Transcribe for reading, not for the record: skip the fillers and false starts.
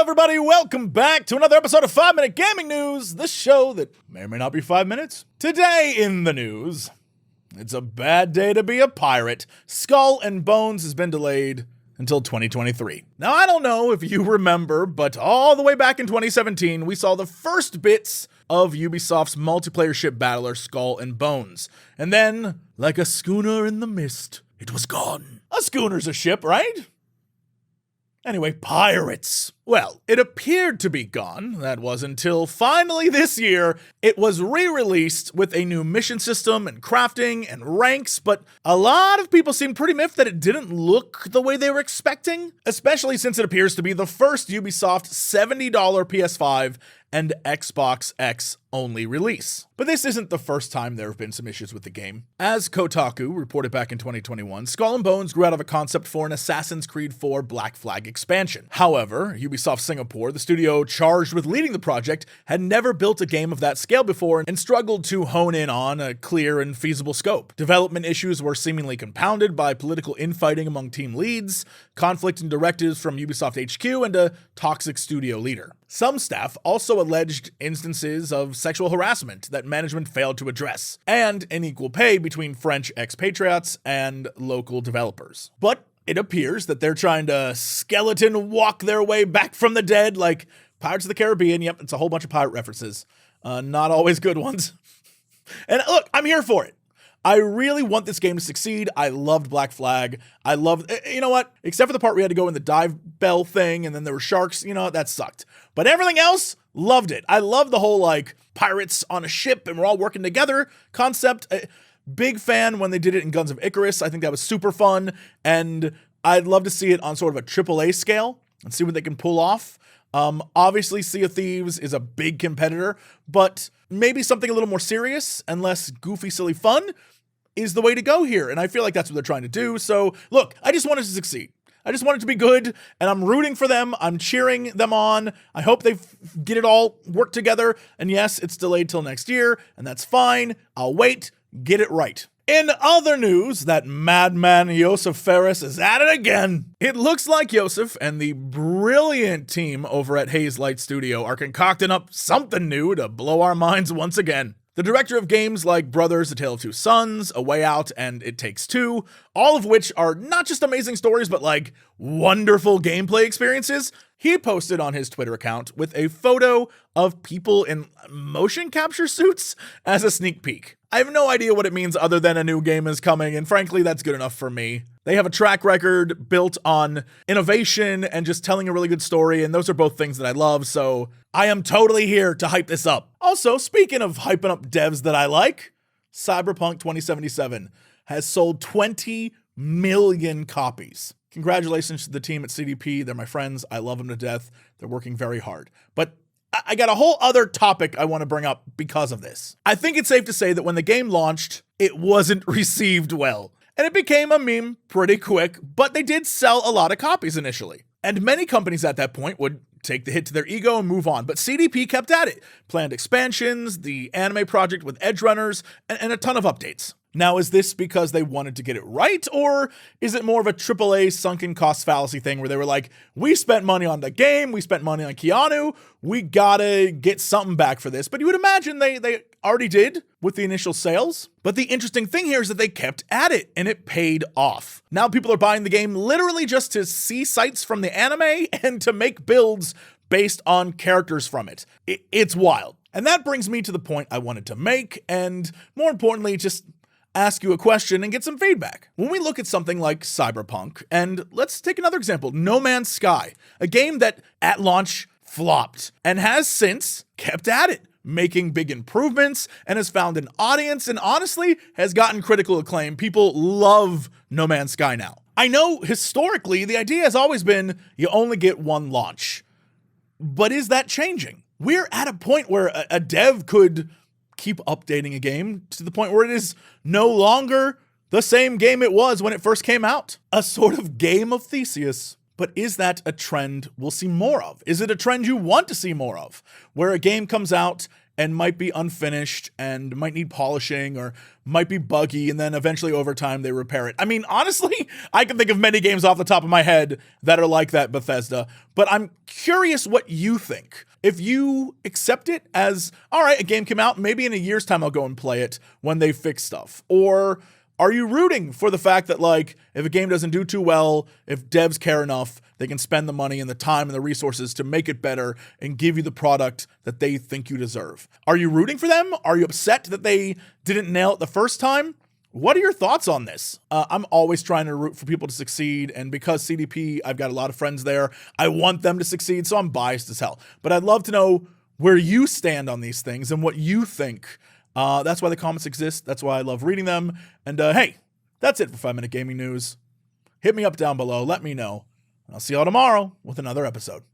everybody, welcome back to another episode of 5 Minute Gaming News, the show that may or may not be 5 minutes. Today in the news, it's a bad day to be a pirate. Skull and Bones has been delayed until 2023. Now, I don't know if you remember, but all the way back in 2017, we saw the first bits of Ubisoft's multiplayer ship battler, Skull and Bones. And then, like a schooner in the mist, it was gone. A schooner's a ship, right? Anyway, pirates. Well, it appeared to be gone. That was until finally this year, it was re-released with a new mission system and crafting and ranks, but a lot of people seemed pretty miffed that it didn't look the way they were expecting, especially since it appears to be the first Ubisoft $70 PS5 and Xbox X only release. But this isn't the first time there have been some issues with the game. As Kotaku reported back in 2021, Skull and Bones grew out of a concept for an Assassin's Creed 4 Black Flag expansion. However, Ubisoft Singapore, the studio charged with leading the project, had never built a game of that scale before and struggled to hone in on a clear and feasible scope. Development issues were seemingly compounded by political infighting among team leads, conflict in directives from Ubisoft HQ, and a toxic studio leader. Some staff also alleged instances of sexual harassment that management failed to address, and unequal pay between French expatriates and local developers. But it appears that they're trying to skeleton walk their way back from the dead, like Pirates of the Caribbean. Yep, it's a whole bunch of pirate references. Not always good ones. And look, I'm here for it. I really want this game to succeed. I loved Black Flag. You know what? Except for the part we had to go in the dive bell thing and then there were sharks, that sucked. But everything else, loved it. I love the whole, pirates on a ship and we're all working together concept. Big fan when they did it in Guns of Icarus. I think that was super fun. And I'd love to see it on sort of a AAA scale and see what they can pull off. Obviously, Sea of Thieves is a big competitor, but maybe something a little more serious and less goofy, silly fun is the way to go here. And I feel like that's what they're trying to do. So look, I just want it to succeed. I just want it to be good, and I'm rooting for them. I'm cheering them on. I hope they get it all worked together. And yes, it's delayed till next year, and that's fine. I'll wait. Get it right. In other news, that madman Josef Fares is at it again. It looks like Josef and the brilliant team over at Haze Light Studio are concocting up something new to blow our minds once again. The director of games like Brothers, A Tale of Two Sons, A Way Out, and It Takes Two, all of which are not just amazing stories, but wonderful gameplay experiences, he posted on his Twitter account with a photo of people in motion capture suits as a sneak peek. I have no idea what it means other than a new game is coming, and frankly, that's good enough for me. They have a track record built on innovation and just telling a really good story, and those are both things that I love, so I am totally here to hype this up. Also, speaking of hyping up devs that I like, Cyberpunk 2077 has sold 20 million copies. Congratulations to the team at CDP. They're my friends. I love them to death. They're working very hard. But I got a whole other topic I want to bring up because of this. I think it's safe to say that when the game launched, it wasn't received well. And it became a meme pretty quick, but they did sell a lot of copies initially. And many companies at that point would take the hit to their ego and move on. But CDP kept at it. Planned expansions, the anime project with Edgerunners, and a ton of updates. Now, is this because they wanted to get it right, or is it more of a AAA sunken cost fallacy thing where they were like, we spent money on the game, we spent money on Keanu, we gotta get something back for this? But you would imagine they already did with the initial sales. But the interesting thing here is that they kept at it, and it paid off. Now people are buying the game literally just to see sights from the anime and to make builds based on characters from it. It's wild. And that brings me to the point I wanted to make, and more importantly, just ask you a question and get some feedback. When we look at something like Cyberpunk, and let's take another example, No Man's Sky, a game that at launch flopped and has since kept at it, making big improvements and has found an audience and honestly has gotten critical acclaim. People love No Man's Sky now. I know historically the idea has always been you only get one launch, but is that changing? We're at a point where a dev could keep updating a game to the point where it is no longer the same game it was when it first came out. A sort of game of Theseus. But is that a trend we'll see more of? Is it a trend you want to see more of? Where a game comes out and might be unfinished and might need polishing or might be buggy, and then eventually over time they repair it. I mean, honestly, I can think of many games off the top of my head that are like that, Bethesda, but I'm curious what you think. If you accept it as, all right, a game came out, maybe in a year's time I'll go and play it when they fix stuff. Or are you rooting for the fact that, like, if a game doesn't do too well, if devs care enough, they can spend the money and the time and the resources to make it better and give you the product that they think you deserve? Are you rooting for them? Are you upset that they didn't nail it the first time? What are your thoughts on this? I'm always trying to root for people to succeed, and because CDP, I've got a lot of friends there, I want them to succeed, so I'm biased as hell. But I'd love to know where you stand on these things and what you think. That's why the comments exist. That's why I love reading them. And hey, that's it for 5-Minute Gaming News. Hit me up down below. Let me know. I'll see y'all tomorrow with another episode.